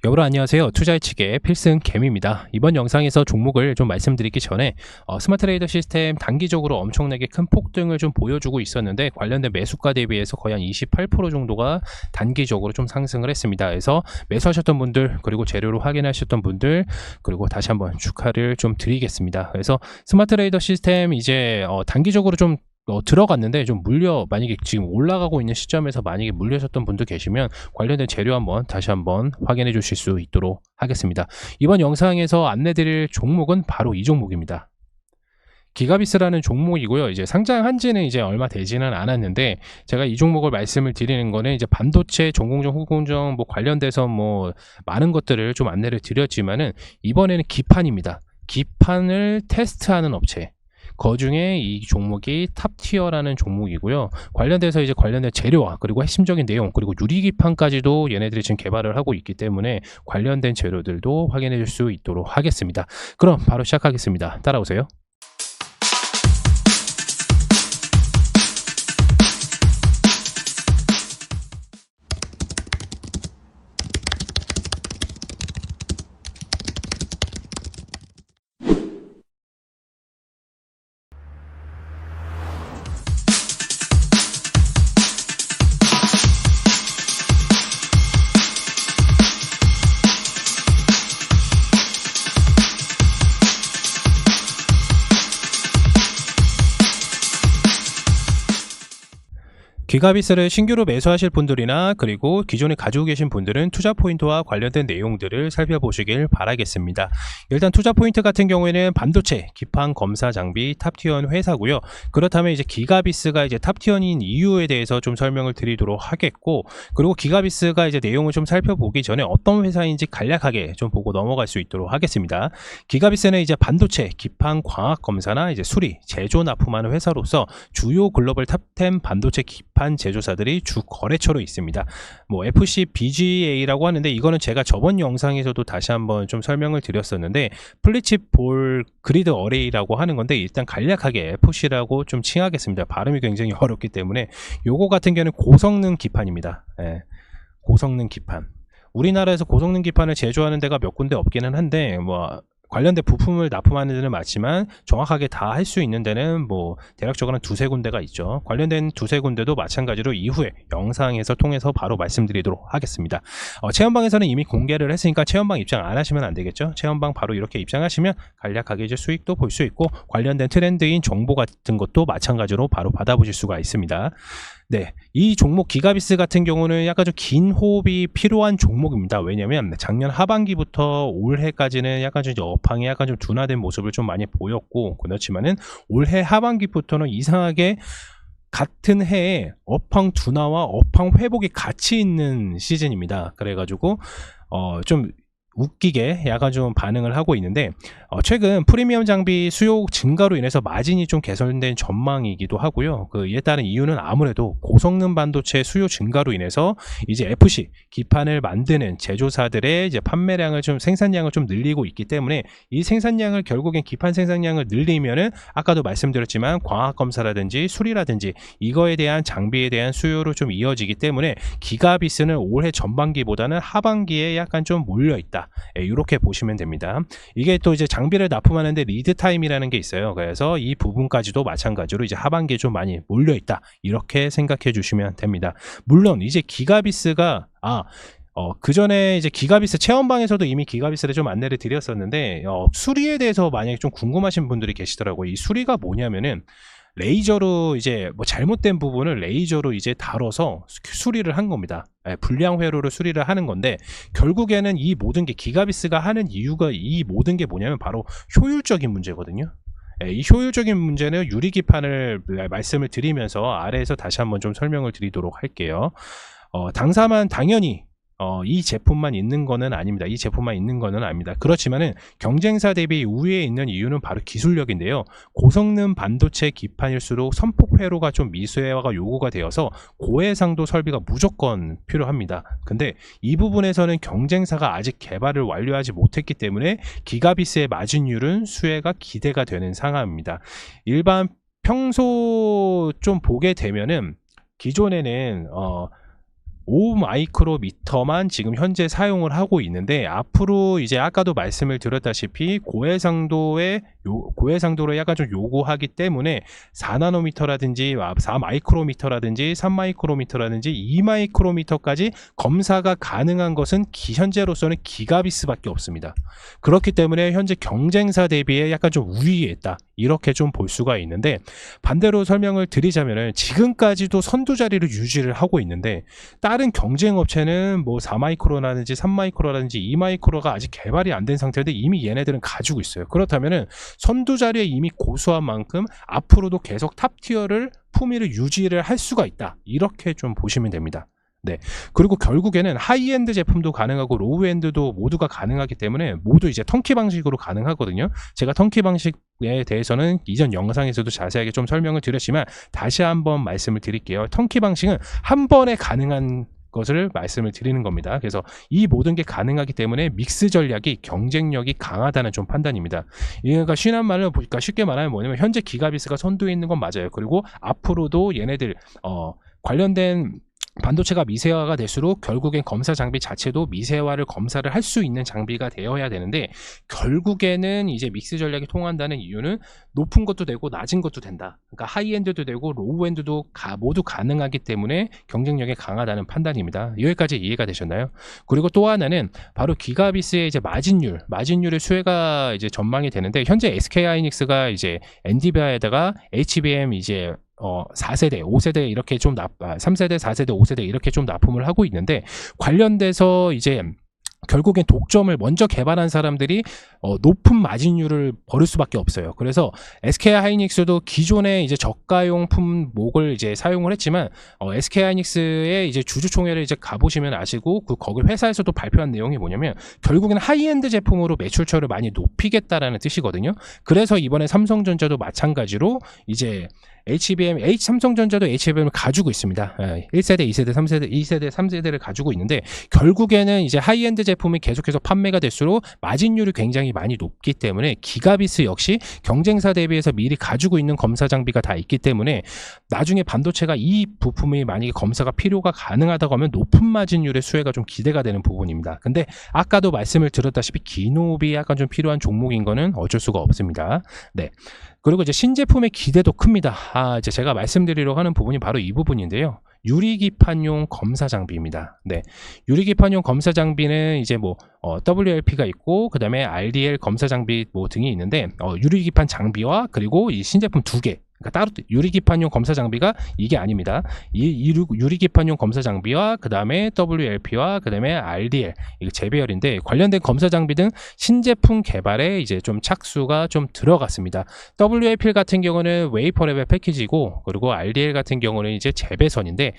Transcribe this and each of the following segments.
여러분 안녕하세요. 투자의치기의 필승 개미입니다. 이번 영상에서 종목을 좀 말씀드리기 전에 스마트 트레이더 시스템 단기적으로 엄청나게 큰 폭등을 좀 보여주고 있었는데 관련된 매수가 대비해서 거의 한 28% 정도가 단기적으로 좀 상승을 했습니다. 그래서 매수하셨던 분들, 그리고 재료로 확인하셨던 분들, 그리고 다시 한번 축하를 좀 드리겠습니다. 그래서 스마트 트레이더 시스템 이제 단기적으로 좀 들어갔는데 좀 만약에 지금 올라가고 있는 시점에서 만약에 물려셨던 분들 계시면 관련된 재료 다시 한번 확인해 주실 수 있도록 하겠습니다. 이번 영상에서 안내 드릴 종목은 바로 이 종목입니다. 기가비스라는 종목이고요. 이제 상장한 지는 이제 얼마 되지는 않았는데, 제가 이 종목을 말씀을 드리는 거는 이제 반도체 전공정, 후공정 관련돼서 많은 것들을 좀 안내를 드렸지만은, 이번에는 기판입니다. 기판을 테스트하는 업체. 그 중에 이 종목이 탑티어라는 종목이고요. 관련돼서 이제 관련된 재료와 그리고 핵심적인 내용, 그리고 유리기판까지도 얘네들이 지금 개발을 하고 있기 때문에 관련된 재료들도 확인해 줄 수 있도록 하겠습니다. 그럼 바로 시작하겠습니다. 따라오세요. 기가비스를 신규로 매수하실 분들이나 그리고 기존에 가지고 계신 분들은 투자 포인트와 관련된 내용들을 살펴보시길 바라겠습니다. 일단 투자 포인트 같은 경우에는 반도체, 기판 검사 장비 탑티어 회사고요. 그렇다면 이제 기가비스가 이제 탑티어인 이유에 대해서 좀 설명을 드리도록 하겠고, 그리고 기가비스가 이제 내용을 좀 살펴보기 전에 어떤 회사인지 간략하게 좀 보고 넘어갈 수 있도록 하겠습니다. 기가비스는 이제 반도체, 기판 광학 검사나 이제 수리, 제조 납품하는 회사로서 주요 글로벌 탑10 반도체 기판 제조사들이 주 거래처로 있습니다. FCBGA라고 하는데, 이거는 제가 저번 영상에서도 다시 한번 좀 설명을 드렸었는데, 플리칩 볼 그리드 어레이라고 하는 건데, 일단 간략하게 FC라고 좀 칭하겠습니다. 발음이 굉장히 어렵기 때문에. 요거 같은 경우는 고성능 기판입니다. 고성능 기판. 우리나라에서 고성능 기판을 제조하는 데가 몇 군데 없기는 한데, 관련된 부품을 납품하는 데는 맞지만 정확하게 다 할 수 있는 데는 대략적으로 한 두세 군데가 있죠. 관련된 두세 군데도 마찬가지로 이후에 영상에서 통해서 바로 말씀드리도록 하겠습니다. 체험방에서는 이미 공개를 했으니까 체험방 입장 안 하시면 안 되겠죠. 체험방 바로 이렇게 입장하시면 간략하게 이제 수익도 볼 수 있고, 관련된 트렌드인 정보 같은 것도 마찬가지로 바로 받아보실 수가 있습니다. 네, 이 종목 기가비스 같은 경우는 약간 좀 긴 호흡이 필요한 종목입니다. 왜냐면 작년 하반기부터 올해까지는 약간 좀 업황이 약간 좀 둔화된 모습을 좀 많이 보였고, 그렇지만은 올해 하반기부터는 이상하게 같은 해에 업황 둔화와 업황 회복이 같이 있는 시즌입니다. 그래가지고 좀 웃기게 약간 좀 반응을 하고 있는데, 최근 프리미엄 장비 수요 증가로 인해서 마진이 좀 개선된 전망이기도 하고요. 이에 따른 이유는 아무래도 고성능 반도체 수요 증가로 인해서 이제 FC 기판을 만드는 제조사들의 이제 판매량을 좀, 생산량을 좀 늘리고 있기 때문에, 이 생산량을 결국엔 기판 생산량을 늘리면은 아까도 말씀드렸지만 광학 검사라든지 수리라든지 이거에 대한 장비에 대한 수요로 좀 이어지기 때문에 기가비스는 올해 전반기보다는 하반기에 약간 좀 몰려 있다. 이렇게 보시면 됩니다. 이게 또 이제 장비를 납품하는데 리드 타임이라는 게 있어요. 그래서 이 부분까지도 마찬가지로 이제 하반기에 좀 많이 몰려 있다, 이렇게 생각해 주시면 됩니다. 물론 이제 기가비스가 그 전에 이제 기가비스 체험방에서도 이미 기가비스를 좀 안내를 드렸었는데, 수리에 대해서 만약에 좀 궁금하신 분들이 계시더라고요. 이 수리가 뭐냐면은 레이저로 이제 잘못된 부분을 레이저로 이제 다뤄서 수리를 한 겁니다. 불량 회로를 수리를 하는 건데, 결국에는 이 모든 게 기가비스가 하는 이유가, 이 모든 게 뭐냐면 바로 효율적인 문제거든요. 이 효율적인 문제는 유리기판을 말씀을 드리면서 아래에서 다시 한번 좀 설명을 드리도록 할게요. 당사만 당연히 이 제품만 있는 거는 아닙니다. 이 제품만 있는 거는 아닙니다. 그렇지만은 경쟁사 대비 우위에 있는 이유는 바로 기술력인데요. 고성능 반도체 기판일수록 선폭 회로가 좀 미수화가 요구가 되어서 고해상도 설비가 무조건 필요합니다. 근데 이 부분에서는 경쟁사가 아직 개발을 완료하지 못했기 때문에 기가비스의 마진율은 수혜가 기대가 되는 상황입니다. 일반 평소 좀 보게 되면은 기존에는 5마이크로미터만 지금 현재 사용을 하고 있는데, 앞으로 이제 아까도 말씀을 드렸다시피 고해상도로 약간 좀 요구하기 때문에 4나노미터라든지 4마이크로미터라든지 3마이크로미터라든지 2마이크로미터까지 검사가 가능한 것은 현재로서는 기가비스밖에 없습니다. 그렇기 때문에 현재 경쟁사 대비에 약간 좀 우위에 있다, 이렇게 좀 볼 수가 있는데, 반대로 설명을 드리자면은 지금까지도 선두 자리를 유지를 하고 있는데, 다른 경쟁 업체는 뭐 4마이크로라든지 3마이크로라든지 2마이크로가 아직 개발이 안 된 상태인데 이미 얘네들은 가지고 있어요. 그렇다면은 선두 자리에 이미 고수한 만큼 앞으로도 계속 탑티어를 품위를 유지를 할 수가 있다, 이렇게 좀 보시면 됩니다. 네. 그리고 결국에는 하이엔드 제품도 가능하고 로우엔드도 모두가 가능하기 때문에 모두 이제 턴키 방식으로 가능하거든요. 제가 턴키 방식에 대해서는 이전 영상에서도 자세하게 좀 설명을 드렸지만 다시 한번 말씀을 드릴게요. 턴키 방식은 한 번에 가능한 것을 말씀을 드리는 겁니다. 그래서 이 모든 게 가능하기 때문에 믹스 전략이 경쟁력이 강하다는 좀 판단입니다. 그러니까 쉽게 말하면 뭐냐면 현재 기가비스가 선두에 있는 건 맞아요. 그리고 앞으로도 얘네들 관련된 반도체가 미세화가 될수록 결국엔 검사 장비 자체도 미세화를 검사를 할 수 있는 장비가 되어야 되는데, 결국에는 이제 믹스 전략이 통한다는 이유는 높은 것도 되고 낮은 것도 된다. 그러니까 하이엔드도 되고 로우엔드도 모두 가능하기 때문에 경쟁력이 강하다는 판단입니다. 여기까지 이해가 되셨나요? 그리고 또 하나는 바로 기가비스의 이제 마진율의 수혜가 이제 전망이 되는데, 현재 SK 하이닉스가 이제 엔비디아에다가 HBM 이제 4세대, 5세대 이렇게 좀 3세대, 4세대, 5세대 이렇게 좀 납품을 하고 있는데, 관련돼서 이제 결국엔 독점을 먼저 개발한 사람들이 높은 마진율을 벌일 수밖에 없어요. 그래서 SK 하이닉스도 기존의 이제 저가용 품목을 이제 사용을 했지만, SK 하이닉스의 이제 주주총회를 이제 가보시면 아시고, 거기 회사에서도 발표한 내용이 뭐냐면 결국에는 하이엔드 제품으로 매출처를 많이 높이겠다라는 뜻이거든요. 그래서 이번에 삼성전자도 마찬가지로 이제 삼성전자도 HBM을 가지고 있습니다. 1세대, 2세대, 3세대, 2세대, 3세대를 가지고 있는데, 결국에는 이제 하이엔드 제품이 계속해서 판매가 될수록 마진율이 굉장히 많이 높기 때문에 기가비스 역시 경쟁사 대비해서 미리 가지고 있는 검사 장비가 다 있기 때문에 나중에 반도체가 이 부품이 만약에 검사가 필요가 가능하다고 하면 높은 마진율의 수혜가 좀 기대가 되는 부분입니다. 근데 아까도 말씀을 드렸다시피 기노업이 약간 좀 필요한 종목인 거는 어쩔 수가 없습니다. 네. 그리고 이제 신제품의 기대도 큽니다. 이제 제가 말씀드리려고 하는 부분이 바로 이 부분인데요. 유리기판용 검사 장비입니다. 네. 유리기판용 검사 장비는 이제 뭐 WLP가 있고, 그 다음에 RDL 검사 장비 뭐 등이 있는데, 유리기판 장비와 그리고 이 신제품 두 개, 그러니까 따로 유리기판용 검사 장비가 이게 아닙니다. 이 유리기판용 검사 장비와 그 다음에 WLP와 그 다음에 RDL, 이거 재배열인데, 관련된 검사 장비 등 신제품 개발에 이제 좀 착수가 좀 들어갔습니다. WLP 같은 경우는 웨이퍼 레벨 패키지고, 그리고 RDL 같은 경우는 이제 재배선인데,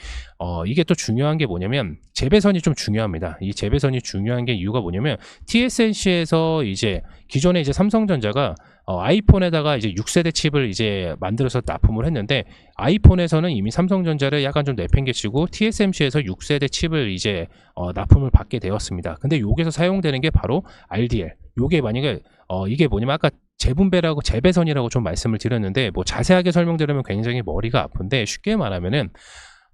이게 또 중요한 게 뭐냐면 재배선이 좀 중요합니다. 이 재배선이 중요한 게 이유가 뭐냐면, TSMC에서 이제 기존에 이제 삼성전자가 아이폰에다가 이제 6세대 칩을 이제 만들어서 납품을 했는데, 아이폰에서는 이미 삼성전자를 약간 좀 내팽개치고 TSMC에서 6세대 칩을 이제 납품을 받게 되었습니다. 근데 여기서 사용되는 게 바로 RDL. 요게 만약에 이게 뭐냐면 아까 재분배라고 재배선이라고 좀 말씀을 드렸는데, 뭐 자세하게 설명드리면 굉장히 머리가 아픈데, 쉽게 말하면은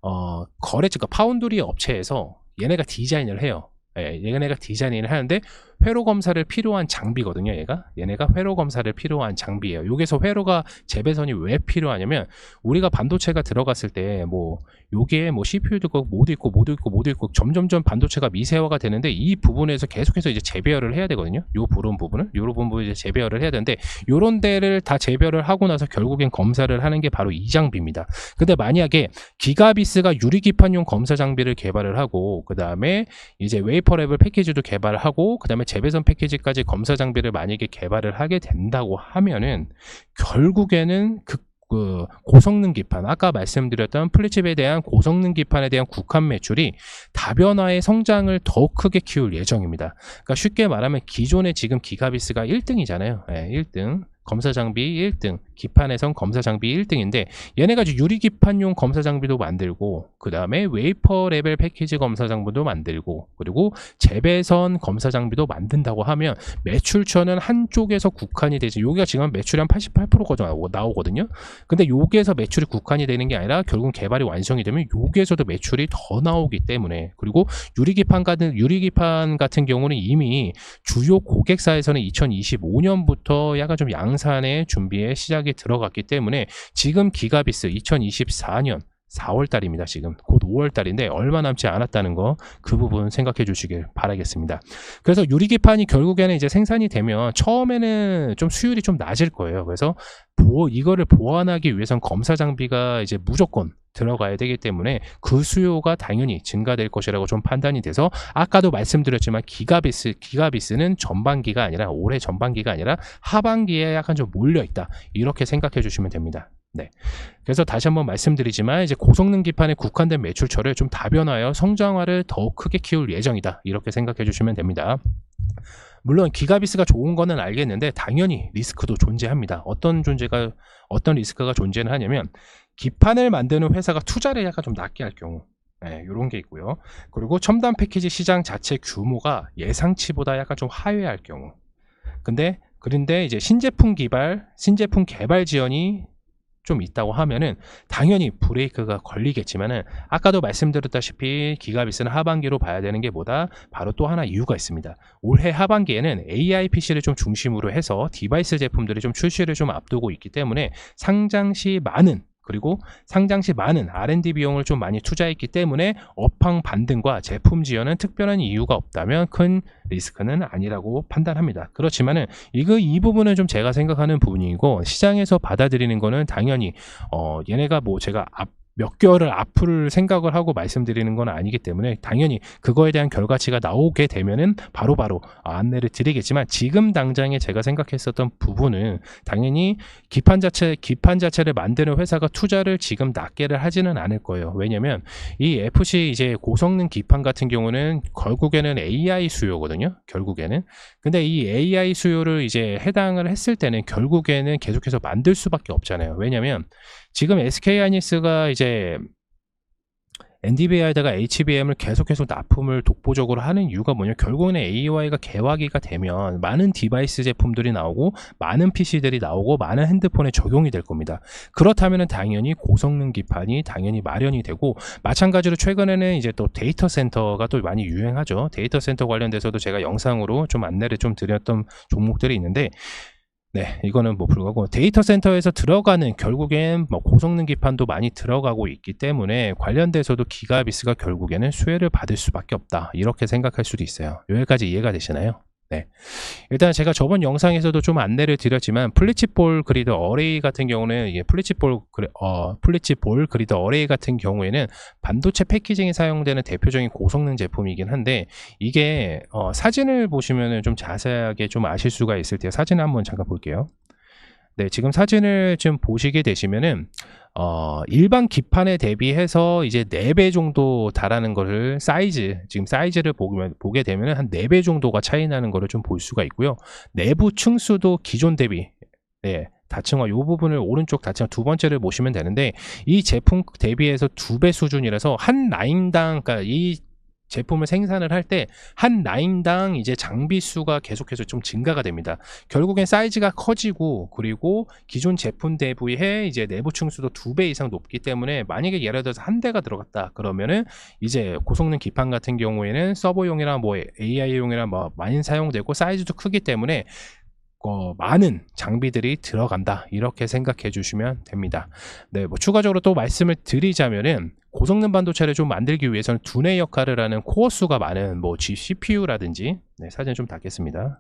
그러니까 파운드리 업체에서 얘네가 디자인을 해요. 얘네가 디자인을 하는데 회로 검사를 필요한 장비거든요. 얘네가 회로 검사를 필요한 장비예요. 여기서 회로가 재배선이 왜 필요하냐면, 우리가 반도체가 들어갔을 때 뭐 요게 뭐 CPU도 있고 모두 있고 점점점 반도체가 미세화가 되는데, 이 부분에서 계속해서 이제 재배열을 해야 되거든요. 요 부분을 이제 재배열을 해야 되는데, 요런 데를 다 재배열을 하고 나서 결국엔 검사를 하는 게 바로 이 장비입니다. 근데 만약에 기가비스가 유리기판용 검사 장비를 개발을 하고, 그 다음에 이제 웨이퍼 레벨 패키지도 개발을 하고, 그 다음에 재배선 패키지까지 검사 장비를 만약에 개발을 하게 된다고 하면은, 결국에는 그 고성능 기판, 아까 말씀드렸던 플립칩에 대한 고성능 기판에 대한 국한 매출이 다변화의 성장을 더 크게 키울 예정입니다. 그러니까 쉽게 말하면 기존에 지금 기가비스가 1등이잖아요. 1등. 검사 장비 1등 기판에선 검사 장비 1등인데 얘네가 유리 기판용 검사 장비도 만들고 그 다음에 웨이퍼 레벨 패키지 검사 장비도 만들고 그리고 재배선 검사 장비도 만든다고 하면 매출처는 한쪽에서 국한이 되지. 여기가 지금 매출이 한 88%가 나오거든요. 근데 여기에서 매출이 국한이 되는 게 아니라 결국 개발이 완성이 되면 여기에서도 매출이 더 나오기 때문에 그리고 유리 기판 같은 경우는 이미 주요 고객사에서는 2025년부터 약간 좀 양산의 준비에 시작이 들어갔기 때문에 지금 기가비스 2024년 4월달입니다. 지금 곧 5월달인데 얼마 남지 않았다는 거 그 부분 생각해 주시길 바라겠습니다. 그래서 유리기판이 결국에는 이제 생산이 되면 처음에는 좀 수율이 좀 낮을 거예요. 그래서 이거를 보완하기 위해선 검사 장비가 이제 무조건 들어가야 되기 때문에 그 수요가 당연히 증가될 것이라고 좀 판단이 돼서 아까도 말씀드렸지만 기가비스는 전반기가 아니라 올해 전반기가 아니라 하반기에 약간 좀 몰려 있다 이렇게 생각해 주시면 됩니다. 네. 그래서 다시 한번 말씀드리지만 이제 고성능 기판에 국한된 매출처를 좀 다변화하여 성장화를 더욱 크게 키울 예정이다 이렇게 생각해 주시면 됩니다. 물론 기가비스가 좋은 거는 알겠는데 당연히 리스크도 존재합니다. 어떤 리스크가 존재는 하냐면 기판을 만드는 회사가 투자를 약간 좀 낮게 할 경우 이런 게 있고요. 그리고 첨단 패키지 시장 자체 규모가 예상치보다 약간 좀 하회할 경우 그런데 이제 신제품 개발 지원이 좀 있다고 하면은 당연히 브레이크가 걸리겠지만은 아까도 말씀드렸다시피 기가비스는 하반기로 봐야 되는 게 뭐다? 바로 또 하나 이유가 있습니다. 올해 하반기에는 AI PC를 좀 중심으로 해서 디바이스 제품들이 좀 출시를 좀 앞두고 있기 때문에 상장 시 많은 R&D 비용을 좀 많이 투자했기 때문에 업황 반등과 제품 지원은 특별한 이유가 없다면 큰 리스크는 아니라고 판단합니다. 그렇지만은 이 부분은 좀 제가 생각하는 부분이고 시장에서 받아들이는 거는 당연히 얘네가 뭐 제가 몇 개월을 앞을 생각을 하고 말씀드리는 건 아니기 때문에 당연히 그거에 대한 결과치가 나오게 되면은 바로바로 안내를 드리겠지만 지금 당장에 제가 생각했었던 부분은 당연히 기판 자체를 만드는 회사가 투자를 지금 낮게를 하지는 않을 거예요. 왜냐면 이 FC 이제 고성능 기판 같은 경우는 결국에는 AI 수요거든요. 결국에는. 근데 이 AI 수요를 이제 해당을 했을 때는 결국에는 계속해서 만들 수밖에 없잖아요. 왜냐면 지금 SK하이닉스가 이제 NDVI에다가 HBM을 계속해서 납품을 독보적으로 하는 이유가 뭐냐, 결국에는 AI가 개화기가 되면 많은 디바이스 제품들이 나오고 많은 PC들이 나오고 많은 핸드폰에 적용이 될 겁니다. 그렇다면 당연히 고성능 기판이 당연히 마련이 되고, 마찬가지로 최근에는 이제 또 데이터 센터가 또 많이 유행하죠. 데이터 센터 관련돼서도 제가 영상으로 좀 안내를 좀 드렸던 종목들이 있는데, 네, 이거는 뭐 불구하고 데이터 센터에서 들어가는 결국엔 뭐 고성능 기판도 많이 들어가고 있기 때문에 관련돼서도 기가비스가 결국에는 수혜를 받을 수밖에 없다, 이렇게 생각할 수도 있어요. 여기까지 이해가 되시나요? 네, 일단 제가 저번 영상에서도 좀 안내를 드렸지만 플리치볼 그리드 어레이 같은 경우는 이게 플리치볼 그리드 어레이 같은 경우에는 반도체 패키징에 사용되는 대표적인 고성능 제품이긴 한데, 이게 사진을 보시면 좀 자세하게 좀 아실 수가 있을 텐데요. 사진을 한번 잠깐 볼게요. 네, 지금 사진을 좀 보시게 되시면은 일반 기판에 대비해서 이제 4배 정도 달하는 거를 지금 사이즈를 보게 되면 한 4배 정도가 차이 나는 거를 좀 볼 수가 있고요. 내부 층수도 기존 대비, 네, 다층화, 이 부분을 오른쪽 다층화 두 번째를 보시면 되는데, 이 제품 대비해서 2배 수준이라서 한 라인당, 그러니까 이 제품을 생산을 할 때 한 라인당 이제 장비 수가 계속해서 좀 증가가 됩니다. 결국엔 사이즈가 커지고, 그리고 기존 제품 대비해 이제 내부 층수도 2배 이상 높기 때문에, 만약에 예를 들어서 한 대가 들어갔다 그러면은 이제 고성능 기판 같은 경우에는 서버용이나 뭐 AI용이나 뭐 많이 사용되고 사이즈도 크기 때문에 많은 장비들이 들어간다, 이렇게 생각해 주시면 됩니다. 네, 뭐 추가적으로 또 말씀을 드리자면은, 고성능 반도체를 좀 만들기 위해서는 두뇌 역할을 하는 코어 수가 많은 뭐 CPU라든지, 네, 사진 좀 닫겠습니다.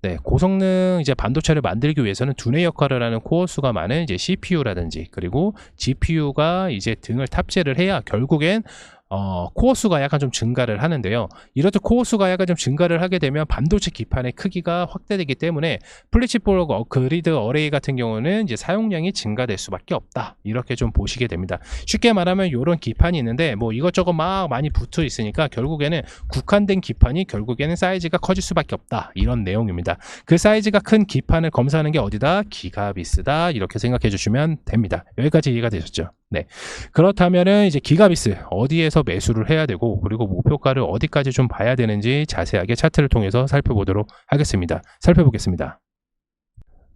네, 고성능 이제 반도체를 만들기 위해서는 두뇌 역할을 하는 코어 수가 많은 이제 CPU라든지, 그리고 GPU가 이제 등을 탑재를 해야 결국엔 코어 수가 약간 좀 증가를 하는데요. 이렇듯 코어 수가 약간 좀 증가를 하게 되면 반도체 기판의 크기가 확대되기 때문에 플래치볼 그리드 어레이 같은 경우는 이제 사용량이 증가될 수밖에 없다. 이렇게 좀 보시게 됩니다. 쉽게 말하면 이런 기판이 있는데 뭐 이것저것 막 많이 붙어 있으니까 결국에는 국한된 기판이 결국에는 사이즈가 커질 수밖에 없다. 이런 내용입니다. 그 사이즈가 큰 기판을 검사하는 게 어디다? 기가비스다. 이렇게 생각해 주시면 됩니다. 여기까지 이해가 되셨죠? 네. 그렇다면은 이제 기가비스 어디에서 매수를 해야 되고 그리고 목표가를 어디까지 좀 봐야 되는지 자세하게 차트를 통해서 살펴보도록 하겠습니다. 살펴보겠습니다.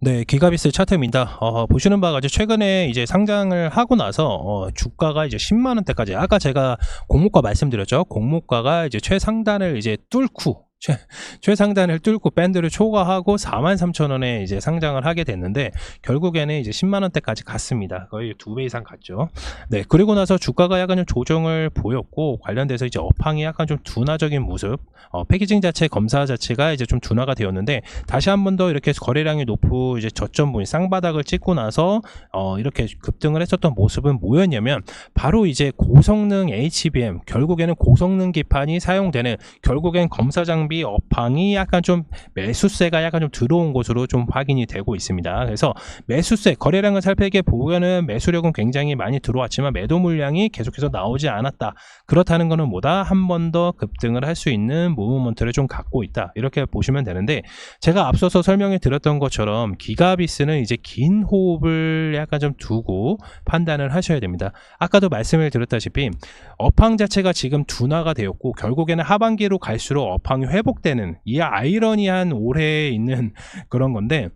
네, 기가비스 차트입니다. 보시는 바와 같이 최근에 이제 상장을 하고 나서 주가가 이제 10만 원대까지 아까 제가 공모가 말씀드렸죠. 공모가가 이제 최상단을 이제 뚫고 최상단을 뚫고 밴드를 초과하고 43,000원에 이제 상장을 하게 됐는데 결국에는 이제 10만 원대까지 갔습니다. 거의 2배 이상 갔죠. 네, 그리고 나서 주가가 약간 좀 조정을 보였고 관련돼서 이제 업황이 약간 좀 둔화적인 모습, 패키징 자체 검사 자체가 이제 좀 둔화가 되었는데 다시 한 번 더 이렇게 거래량이 높고 이제 저점 부위 쌍바닥을 찍고 나서 이렇게 급등을 했었던 모습은 뭐였냐면 바로 이제 고성능 HBM 결국에는 고성능 기판이 사용되는 결국엔 검사 장비 업황이 약간 좀 매수세가 약간 좀 들어온 것으로 좀 확인이 되고 있습니다. 그래서 매수세 거래량을 살펴게 보면은 매수력은 굉장히 많이 들어왔지만 매도 물량이 계속해서 나오지 않았다. 그렇다는 것은 뭐다? 한 번 더 급등을 할 수 있는 무브먼트를 좀 갖고 있다. 이렇게 보시면 되는데 제가 앞서서 설명해 드렸던 것처럼 기가비스는 이제 긴 호흡을 약간 좀 두고 판단을 하셔야 됩니다. 아까도 말씀을 드렸다시피 업황 자체가 지금 둔화가 되었고 결국에는 하반기로 갈수록 업황이 회복되는 이 아이러니한 올해에 있는 그런 건데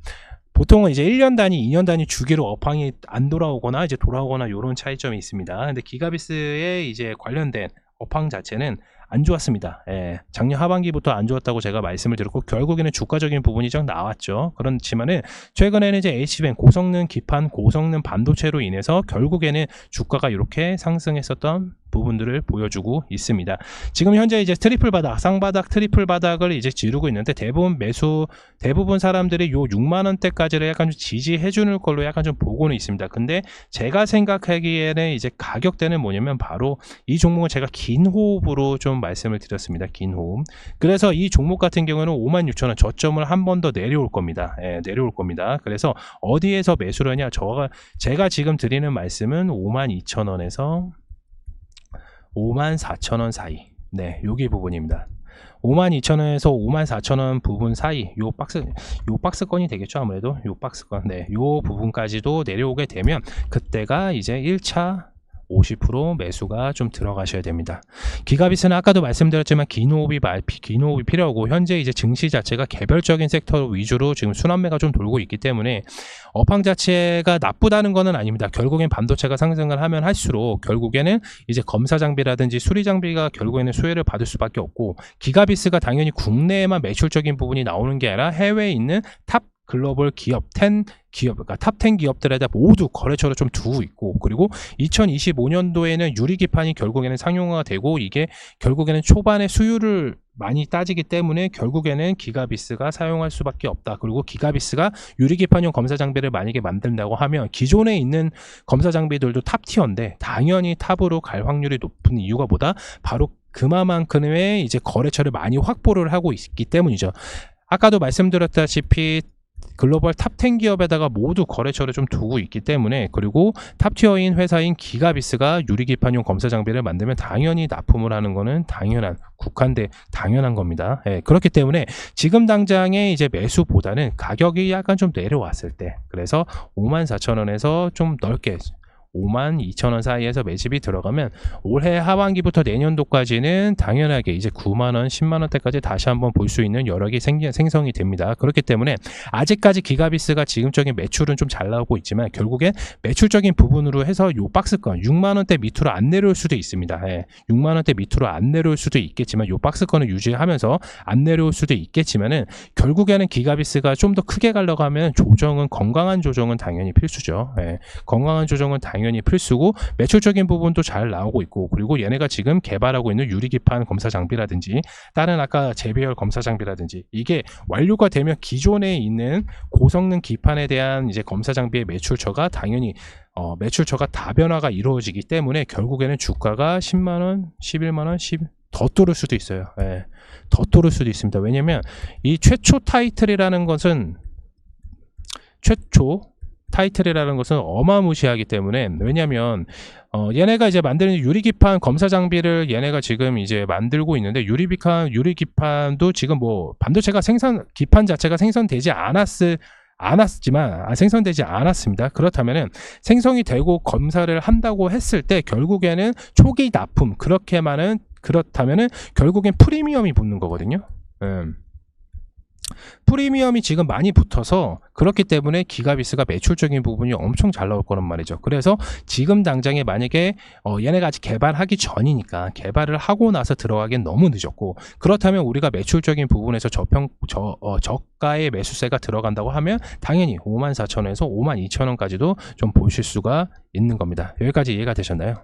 보통은 이제 1년 단위, 2년 단위 주기로 업황이 안 돌아오거나 이제 돌아오거나 이런 차이점이 있습니다. 근데 기가비스에 이제 관련된 업황 자체는 안 좋았습니다. 예, 작년 하반기부터 안 좋았다고 제가 말씀을 드렸고 결국에는 주가적인 부분이 좀 나왔죠. 그렇지만은 최근에는 이제 HBM 고성능 기판, 고성능 반도체로 인해서 결국에는 주가가 이렇게 상승했었던 부분들을 보여주고 있습니다. 지금 현재 이제 트리플 바닥, 쌍바닥, 트리플 바닥을 이제 지르고 있는데 대부분 사람들이 요 6만 원대까지를 약간 좀 지지해 주는 걸로 약간 좀 보고는 있습니다. 근데 제가 생각하기에는 이제 가격대는 뭐냐면 바로 이 종목은 제가 긴 호흡으로 좀 말씀을 드렸습니다. 긴 호흡. 그래서 이 종목 같은 경우는 56,000원 저점을 한 번 더 내려올 겁니다. 예, 내려올 겁니다. 그래서 어디에서 매수를 하냐? 제가 지금 드리는 말씀은 52,000원에서 54,000원 사이. 네, 여기 부분입니다. 52,000원에서 54,000원 부분 사이 요 박스권이 되겠죠. 아무래도 요 박스권. 네, 요 부분까지도 내려오게 되면 그때가 이제 1차 50% 매수가 좀 들어가셔야 됩니다. 기가비스는 아까도 말씀드렸지만 긴 호흡이 필요하고 현재 이제 증시 자체가 개별적인 섹터 위주로 지금 순환매가 좀 돌고 있기 때문에 업황 자체가 나쁘다는 것은 아닙니다. 결국엔 반도체가 상승을 하면 할수록 결국에는 이제 검사 장비라든지 수리 장비가 결국에는 수혜를 받을 수밖에 없고 기가비스가 당연히 국내에만 매출적인 부분이 나오는 게 아니라 해외에 있는 탑 글로벌 기업 10 기업, 그러니까 탑 10 기업들에다 모두 거래처를 좀 두고 있고 그리고 2025년도에는 유리기판이 결국에는 상용화가 되고 이게 결국에는 초반에 수율을 많이 따지기 때문에 결국에는 기가비스가 사용할 수밖에 없다. 그리고 기가비스가 유리기판용 검사 장비를 만약에 만든다고 하면 기존에 있는 검사 장비들도 탑 티어인데 당연히 탑으로 갈 확률이 높은 이유가 뭐다? 바로 그만큼의 이제 거래처를 많이 확보를 하고 있기 때문이죠. 아까도 말씀드렸다시피 글로벌 탑 10 기업에다가 모두 거래처를 좀 두고 있기 때문에 그리고 탑티어인 회사인 기가비스가 유리기판용 검사 장비를 만들면 당연히 납품을 하는 거는 당연한 겁니다. 예, 그렇기 때문에 지금 당장의 이제 매수보다는 가격이 약간 좀 내려왔을 때 그래서 54,000원에서 좀 넓게 52,000원 사이에서 매집이 들어가면 올해 하반기부터 내년도까지는 당연하게 이제 9만원, 10만원대까지 다시 한번 볼 수 있는 여력이 생성이 됩니다. 그렇기 때문에 아직까지 기가비스가 지금적인 매출은 좀 잘 나오고 있지만 결국엔 매출적인 부분으로 해서 요 박스권 6만원대 밑으로 안 내려올 수도 있습니다. 예, 6만원대 밑으로 안 내려올 수도 있겠지만 요 박스권을 유지하면서 안 내려올 수도 있겠지만은 결국에는 기가비스가 좀 더 크게 가려고 하면 건강한 조정은 당연히 필수죠. 예, 건강한 조정은 당연히 당연히 필수고 매출적인 부분도 잘 나오고 있고, 그리고 얘네가 지금 개발하고 있는 유리기판 검사 장비라든지 다른 아까 재배열 검사 장비라든지 이게 완료가 되면 기존에 있는 고성능 기판에 대한 이제 검사 장비의 매출처가 당연히 매출처가 다변화가 이루어지기 때문에 결국에는 주가가 10만원, 11만원, 더 뚫을 수도 있어요. 예, 더 뚫을 수도 있습니다. 왜냐면 이 최초 타이틀이라는 것은 어마무시하기 때문에, 왜냐면 얘네가 이제 만드는 유리기판 검사 장비를 얘네가 지금 이제 만들고 있는데, 유리기판도 지금 뭐 반도체가 기판 자체가 생성되지 생성되지 않았습니다. 그렇다면은 생성이 되고 검사를 한다고 했을 때 결국에는 초기 납품, 그렇다면은 결국엔 프리미엄이 붙는 거거든요. 프리미엄이 지금 많이 붙어서 그렇기 때문에 기가비스가 매출적인 부분이 엄청 잘 나올 거란 말이죠. 그래서 지금 당장에 만약에 얘네가 아직 개발하기 전이니까 개발을 하고 나서 들어가기엔 너무 늦었고, 그렇다면 우리가 매출적인 부분에서 저가의 매수세가 들어간다고 하면 당연히 54,000원에서 52,000원까지도 좀 보실 수가 있는 겁니다. 여기까지 이해가 되셨나요?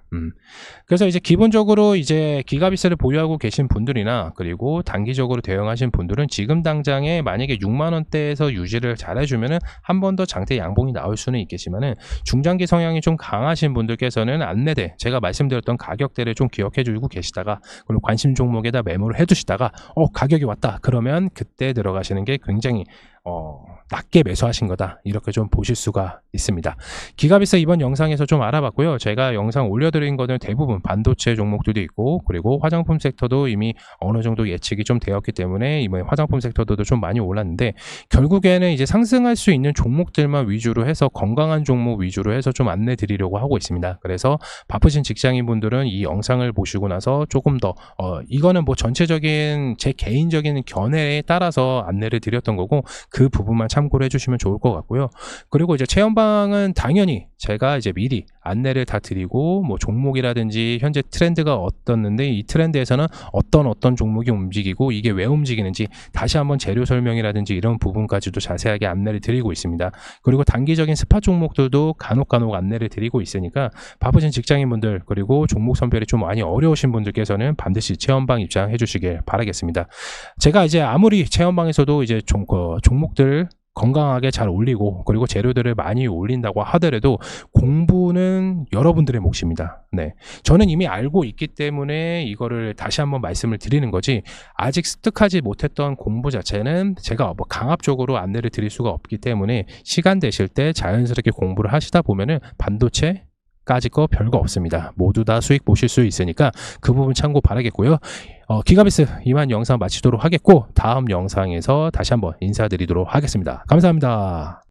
그래서 이제 기본적으로 이제 기가비스를 보유하고 계신 분들이나 그리고 단기적으로 대응하신 분들은 지금 당장에 만약에 6만원대에서 유지를 잘 해주면은 한 번 더 장대 양봉이 나올 수는 있겠지만은, 중장기 성향이 좀 강하신 분들께서는 안내대, 제가 말씀드렸던 가격대를 좀 기억해 주고 계시다가, 그리고 관심 종목에다 메모를 해 두시다가 가격이 왔다 그러면 그때 들어가시는 게 굉장히 낮게 매수하신 거다, 이렇게 좀 보실 수가 있습니다. 기가비스 이번 영상에서 좀 알아봤고요. 제가 영상 올려드린 거는 대부분 반도체 종목들도 있고, 그리고 화장품 섹터도 이미 어느 정도 예측이 좀 되었기 때문에 이번에 화장품 섹터도 좀 많이 올랐는데, 결국에는 이제 상승할 수 있는 종목들만 위주로 해서, 건강한 종목 위주로 해서 좀 안내 드리려고 하고 있습니다. 그래서 바쁘신 직장인 분들은 이 영상을 보시고 나서 조금 더 이거는 뭐 전체적인 제 개인적인 견해에 따라서 안내를 드렸던 거고, 그 부분만 참고를 해주시면 좋을 것 같고요. 그리고 이제 체험방은 당연히 제가 이제 미리 안내를 다 드리고, 뭐 종목이라든지 현재 트렌드가 어떻는데 이 트렌드에서는 어떤 종목이 움직이고 이게 왜 움직이는지 다시 한번 재료 설명이라든지 이런 부분까지도 자세하게 안내를 드리고 있습니다. 그리고 단기적인 스팟 종목들도 간혹 안내를 드리고 있으니까, 바쁘신 직장인분들 그리고 종목 선별이 좀 많이 어려우신 분들께서는 반드시 체험방 입장해 주시길 바라겠습니다. 제가 이제 아무리 체험방에서도 이제 종목들 건강하게 잘 올리고 그리고 재료들을 많이 올린다고 하더라도 공부는 여러분들의 몫입니다. 네, 저는 이미 알고 있기 때문에 이거를 다시 한번 말씀을 드리는 거지, 아직 습득하지 못했던 공부 자체는 제가 뭐 강압적으로 안내를 드릴 수가 없기 때문에, 시간 되실 때 자연스럽게 공부를 하시다 보면은 반도체 까지 거 별거 없습니다. 모두 다 수익 보실 수 있으니까 그 부분 참고 바라겠고요. 기가비스 이만 영상 마치도록 하겠고, 다음 영상에서 다시 한번 인사드리도록 하겠습니다. 감사합니다.